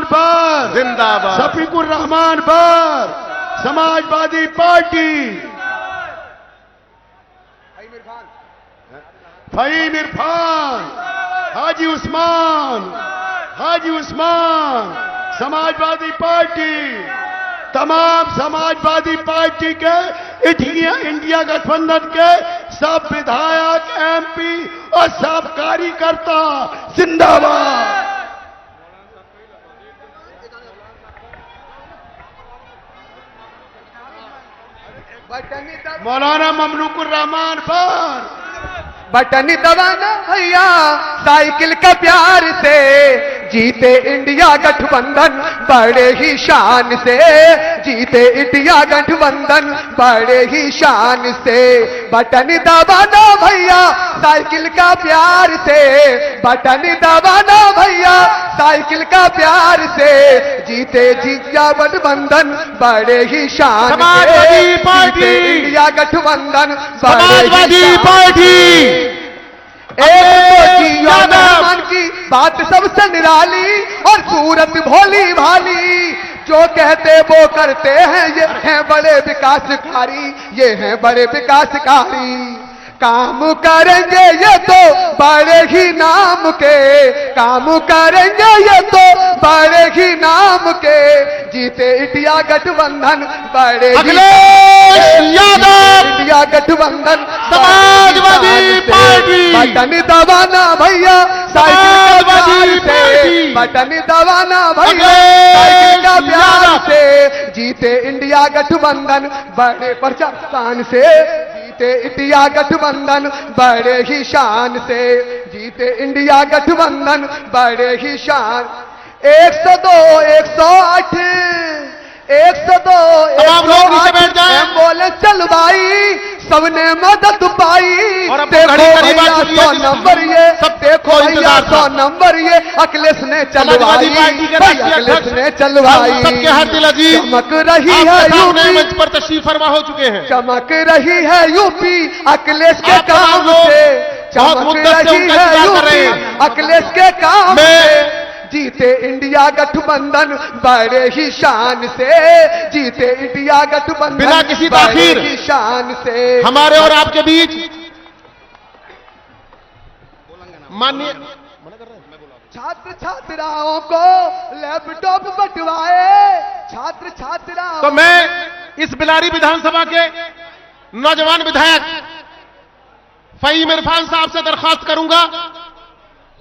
रहमान पर जिंदाबाद। शफीकुर रहमान पर समाजवादी पार्टी। फहीम इरफान, हाजी उस्मान, समाजवादी पार्टी। तमाम समाजवादी पार्टी के इंडिया गठबंधन के सब विधायक, एमपी और सब कार्यकर्ता जिंदाबाद। मौलाना ममलूकुर रहमान पर बटन दबाना भैया साइकिल का प्यार से, जीते इंडिया गठबंधन बड़े ही शान से, जीते इंडिया गठबंधन बड़े ही शान से। बटन दबाना भैया साइकिल का प्यार से, बटन दबाना भैया साइकिल का प्यार से, जीते इंडिया गठबंधन बड़े ही शान से। समाजवादी पार्टी, इंडिया गठबंधन समाजवादी पार्टी। रहमान की बात सबसे निराली और सूरत भोली भाली, जो कहते वो करते हैं, ये हैं बड़े विकासकारी, ये हैं बड़े विकासकारी। काम करेंगे ये तो बड़े ही नाम के, काम करेंगे ये तो बड़े ही नाम के, जीते इंडिया गठबंधन बड़े अखिलेश यादव, इंडिया गठबंधन समाजवादी पार्टी। बटन दबाना भैया साइकिल का प्यार से, बटन दबाना भैया साइकिल का प्यार से, जीते इंडिया गठबंधन बड़े प्रशासन से, जीते इंडिया गठबंधन बड़े ही शान से, जीते इंडिया गठबंधन बड़े ही शान। 102, 108, 102, तमाम लोग नीचे बैठ जाएं। एम्बुलेंस चलवाई, सबने मदद पाई। और अब देखो घड़ी करीब आ भैया चुकी है, 100 नंबर ये, सब देखो भैया इंतजार था। 100 नंबर ये अखिलेश ने चलवाई, समाजवादी पार्टी के राष्ट्रीय अखिलेश अध्यक्ष ने चलवाई। हम सबके हर दिल अजीज चमक रही है आपके सामने यूपी, मंच पर तशरीफ फरमा हो चुके हैं। चमक रही है यूपी अखिलेश के आप तमाम काम लोग से, बहुत चमक मुद्दत से रही उनका है इंतजार कर रहे यूपी हैं। अखिलेश के काम मैं- से, जीते इंडिया गठबंधन बड़े ही शान से, जीते इंडिया गठबंधन बिना किसी बड़े ताखीर ही शान से। हमारे और आपके बीच माननीय छात्र छात्राओं को लैपटॉप बंटवाए, छात्र छात्राओं तो मैं इस बिलारी विधानसभा के नौजवान विधायक फहीम इरफान साहब से दरखास्त करूंगा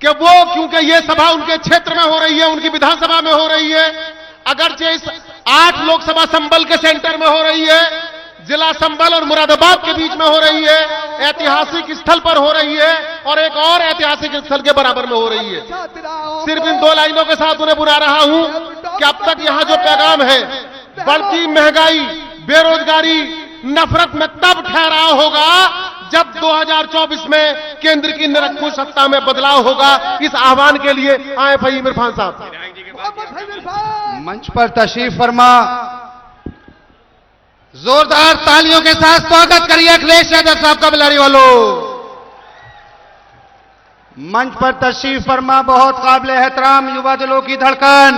कि वो, क्योंकि ये सभा उनके क्षेत्र में हो रही है, उनकी विधानसभा में हो रही है, अगरचे इस 8 लोकसभा संबल के सेंटर में हो रही है, जिला संबल और मुरादाबाद के बीच में हो रही है, ऐतिहासिक स्थल पर हो रही है और एक और ऐतिहासिक स्थल के बराबर में हो रही है। छात्राओं सिर्फ इन 2 लाइनों के साथ उन्हें बुला रहा हूं कि अब तक यहां जो पैगाम है, बढ़ती महंगाई, बेरोजगारी, नफरत में तब ठहराव होगा जब 2024 में केंद्र की निरंकुश सत्ता में बदलाव होगा। इस आह्वान के लिए आए फहीम इरफान साहब। मंच पर तशरीफ फरमा, जोरदार तालियों के साथ स्वागत करिए अखिलेश यादव साहब का बिलारी वालों। मंच पर तशरीफ फरमा बहुत काबिल एहतराम युवा दिलों की धड़कन,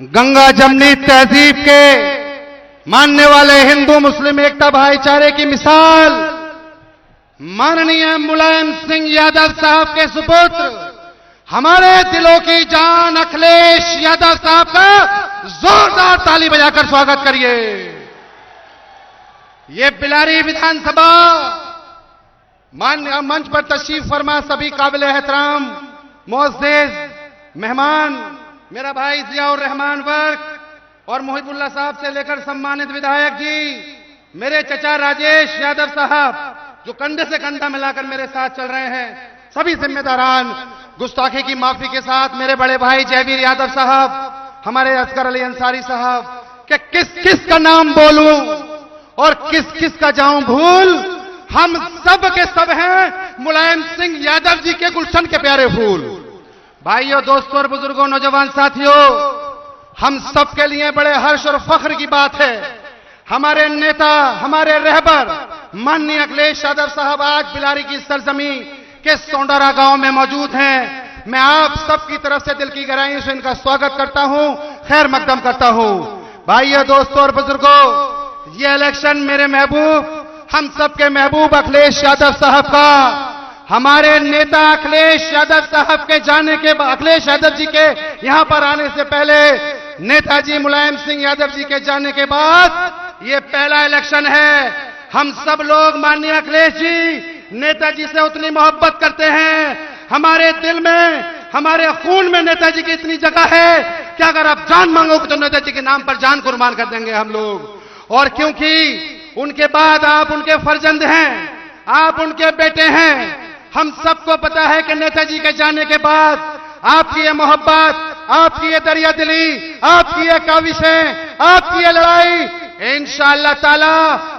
गंगा जमनी तहजीब के मानने वाले हिंदू मुस्लिम एकता भाईचारे की मिसाल, माननीय मुलायम सिंह यादव साहब के सुपुत्र, हमारे दिलों की जान अखिलेश यादव साहब का जोरदार ताली बजाकर स्वागत करिए। ये बिलारी विधानसभा मंच पर तशरीफ फरमा सभी काबिल एहतराम मुअज़्ज़िज़ मेहमान, मेरा भाई ज़ियाउर रहमान वर्क और मोहिबुल्लाह साहब से लेकर सम्मानित विधायक जी, मेरे चचा राजेश यादव साहब जो कंधे से कंधा मिलाकर मेरे साथ चल रहे हैं, सभी जिम्मेदारान, गुस्ताखी की माफी के साथ मेरे बड़े भाई जयवीर यादव साहब, हमारे असगर अली अंसारी साहब, कि किस किस का नाम बोलूं और किस किस का जाऊं भूल, हम सब के सब हैं मुलायम सिंह यादव जी के गुलशन के प्यारे फूल। भाइयों, दोस्तों और बुजुर्गों, नौजवान साथियों, हम सब के लिए बड़े हर्ष और फख्र की बात है, हमारे नेता, हमारे रहबर माननीय अखिलेश यादव साहब आज बिलारी की सरजमी के सोंडारा गांव में मौजूद हैं। मैं आप सबकी तरफ से दिल की गहराइयों से इनका स्वागत करता हूं, खैर मकदम करता हूं। भाइयों, दोस्तों और बुजुर्गों, ये इलेक्शन मेरे महबूब, हम सबके महबूब अखिलेश यादव साहब का, हमारे नेता अखिलेश यादव साहब के जाने के बाद, अखिलेश यादव जी के यहां पर आने से पहले नेताजी मुलायम सिंह यादव जी के जाने के बाद ये पहला इलेक्शन है। हम सब लोग माननीय अखिलेश जी नेताजी से उतनी मोहब्बत करते हैं, हमारे दिल में, हमारे खून में नेताजी की इतनी जगह है कि अगर आप जान मांगोगे तो नेताजी के नाम पर जान कुर्बान कर देंगे हम लोग। और क्योंकि उनके बाद आप उनके फर्जंद हैं, आप उनके बेटे हैं, हम सबको पता है कि नेताजी के जाने के बाद आपकी ये मोहब्बत, आपकी ये दरिया दिली, आपकी ये काविशें, आपकी ये लड़ाई, इंशाअल्लाह ताला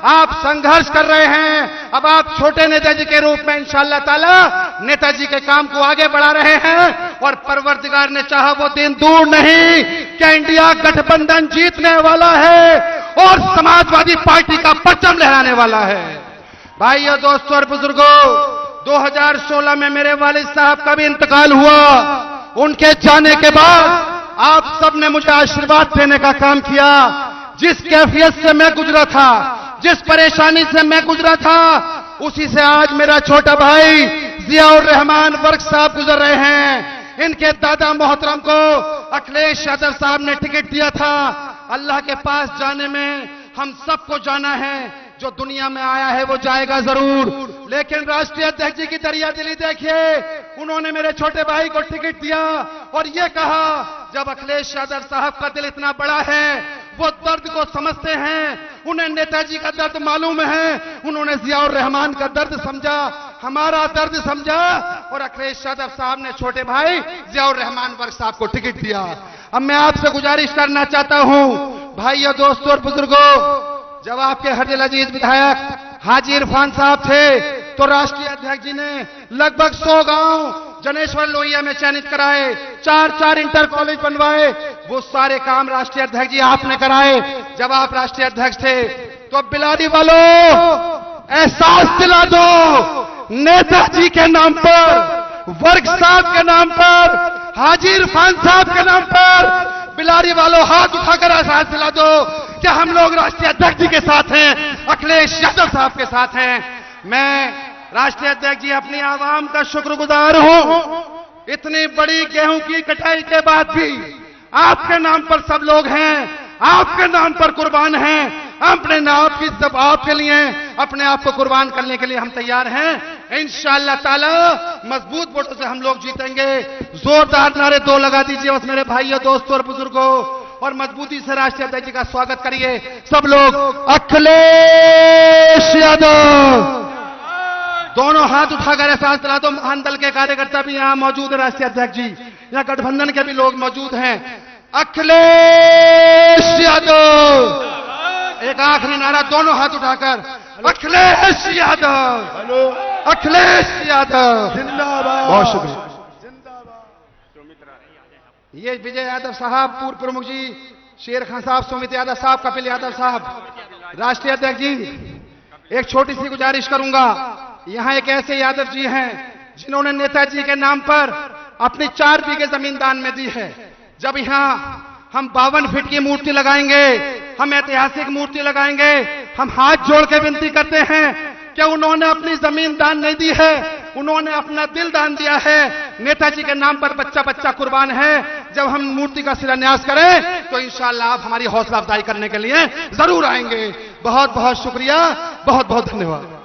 आप संघर्ष कर रहे हैं। अब आप छोटे नेताजी के रूप में इंशाअल्लाह ताला नेताजी के काम को आगे बढ़ा रहे हैं और परवरदिगार ने चाहा वो दिन दूर नहीं कि इंडिया गठबंधन जीतने वाला है और समाजवादी पार्टी का परचम लहराने वाला है। भाइयों, दोस्तों और बुजुर्गों, 2016 में मेरे वालिद साहब का भी इंतकाल हुआ। उनके जाने के बाद आप सब ने मुझे आशीर्वाद देने का काम किया। जिस कैफियत से मैं गुजरा था, जिस परेशानी से मैं गुजरा था, उसी से आज मेरा छोटा भाई जियाउर रहमान वर्क साहब गुजर रहे हैं। इनके दादा मोहतरम को अखिलेश यादव साहब ने टिकट दिया था। अल्लाह के पास जाने में हम सबको जाना है, जो दुनिया में आया है वो जाएगा जरूर, लेकिन राष्ट्रीय अध्यक्ष जी की दरिया दिली देखिए, उन्होंने मेरे छोटे भाई को टिकट दिया और ये कहा जब अखिलेश यादव साहब का दिल इतना बड़ा है, वो दर्द को समझते हैं, उन्हें नेताजी का दर्द मालूम है, उन्होंने जियाउर रहमान का दर्द समझा, हमारा दर्द समझा और अखिलेश यादव साहब ने छोटे भाई जियाउर रहमान वर्क साहब को टिकट दिया। अब मैं आपसे गुजारिश करना चाहता हूं, भाइयों, दोस्तों और बुजुर्गों, जब आपके हरदिल अजीज विधायक हाजी इरफान साहब थे तो राष्ट्रीय अध्यक्ष जी ने लगभग 100 गांव जनेश्वर लोहिया में चयनित कराए, 4 इंटर कॉलेज बनवाए। वो सारे काम राष्ट्रीय अध्यक्ष जी आपने कराए जब आप राष्ट्रीय अध्यक्ष थे। तो बिलारी वालों, एहसास दिला दो, नेताजी के नाम पर, वर्क साहब के नाम पर, हाजी इरफान साहब के नाम पर, बिलारी वालों हाथ उठाकर एहसास दिला दो कि हम लोग राष्ट्रीय अध्यक्ष जी के साथ हैं, अखिलेश यादव साहब के साथ हैं। मैं राष्ट्रीय अध्यक्ष जी अपनी आवाम का शुक्रगुजार हूं। इतनी बड़ी गेहूं की कटाई के बाद भी आपके नाम पर सब लोग हैं, आपके नाम पर कुर्बान हैं। अपने नाम की सब आपके लिए, अपने आप को कुर्बान करने के लिए हम तैयार हैं। इंशाअल्लाह ताला मजबूत वोटों से हम लोग जीतेंगे। जोरदार नारे 2 लगा दीजिए बस मेरे भाइयों, दोस्तों और बुजुर्गों, और मजबूती से राष्ट्रीय अध्यक्ष जी का स्वागत करिए सब लोग। अखिलेश यादव, दोनों हाथ उठाकर एहसास दिला दो। महान दल के कार्यकर्ता भी यहां मौजूद है, राष्ट्रीय अध्यक्ष जी, यहां गठबंधन के भी लोग मौजूद हैं। अखिलेश यादव, एक आखिरी नारा दोनों हाथ उठाकर, अखिलेश यादव, अखिलेश यादव जिंदाबाद। बहुत शुक्रिया। ये विजय यादव साहब, पूर्व प्रमुख जी, शेर खान साहब, सुमित यादव साहब, कपिल यादव साहब, राष्ट्रीय अध्यक्ष जी, एक छोटी सी गुजारिश करूंगा। यहां एक ऐसे यादव जी हैं जिन्होंने नेताजी के नाम पर अपनी 4 बीघे जमीन दान में दी है। जब यहां हम 52 फीट की मूर्ति लगाएंगे, हम ऐतिहासिक मूर्ति लगाएंगे, हम हाथ जोड़ के विनती करते हैं कि उन्होंने अपनी जमीन दान नहीं दी है, उन्होंने अपना दिल दान दिया है। नेताजी के नाम पर बच्चा बच्चा कुर्बान है। जब हम मूर्ति का शिलान्यास करें तो इंशाअल्लाह आप हमारी हौसला अफजाई करने के लिए जरूर आएंगे। बहुत बहुत शुक्रिया, बहुत बहुत धन्यवाद।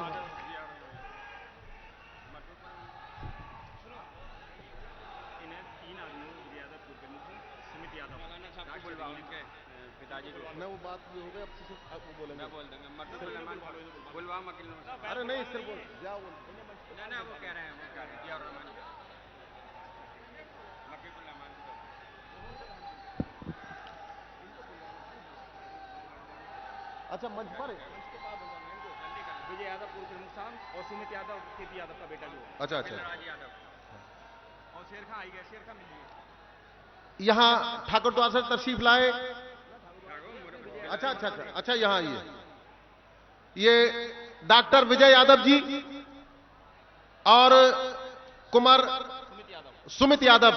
मैं वो बात भी हो गई, अब सिर्फ आपको बोलेंगे, मैं बोल दूंगा, बुलवा मकिल, अरे नहीं सिर्फ बोल क्या बोल, ना वो कह रहे हैं, वो कह रहे हैं जियाउर रहमान मकिल रहमान। अच्छा मंच पर विजय यादव पूर्व प्रमुख साहब और सुमित यादव केपी यादव का बेटा जो, अच्छा राज यादव और शेर खां आई गए, शेर खां मिलिए यहाँ ठाकुर द्वार से तशरीफ लाए। अच्छा यहाँ ये डॉक्टर विजय यादव जी और कुमार सुमित यादव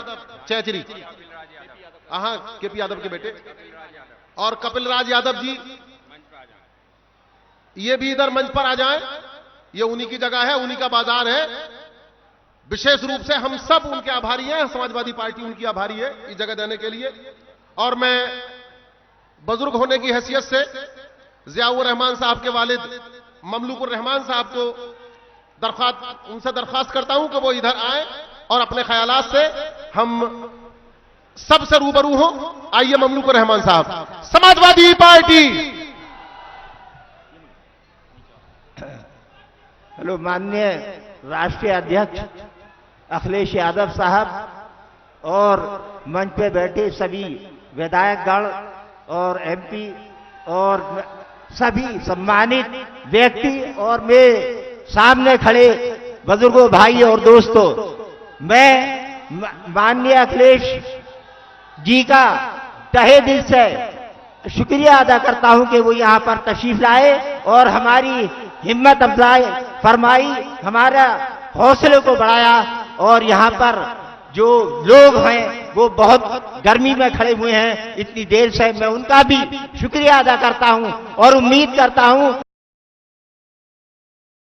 चैचरी, हाँ केपी यादव के बेटे, और कपिल राज यादव जी, ये भी इधर मंच पर आ जाएं। ये उन्हीं की जगह है, उन्हीं का बाजार है। विशेष रूप से हम सब उनके आभारी हैं, समाजवादी पार्टी उनकी आभारी है इस जगह देने के लिए। और मैं बुजुर्ग होने की हैसियत से जियाउर रहमान साहब के वालिद ममलूकुर रहमान साहब को उनसे दरख्वास्त करता हूं कि वो इधर आए और अपने ख्यालात से हम सबसे रूबरू हो। आइए ममलूकुर रहमान साहब, समाजवादी पार्टी। हेलो, माननीय राष्ट्रीय अध्यक्ष अखिलेश यादव साहब और मंच पे बैठे सभी विधायकगण और एमपी और सभी सम्मानित व्यक्ति और मेरे सामने खड़े बुजुर्गों, भाई और दोस्तों, मैं माननीय अखिलेश जी का तहे दिल से शुक्रिया अदा करता हूं कि वो यहाँ पर तशरीफ लाए और हमारी हिम्मत अफजाई फरमाई, हमारा हौसले को बढ़ाया। और यहाँ पर जो लोग हैं वो बहुत गर्मी में खड़े हुए हैं इतनी देर से, मैं उनका भी शुक्रिया अदा करता हूं और उम्मीद करता हूं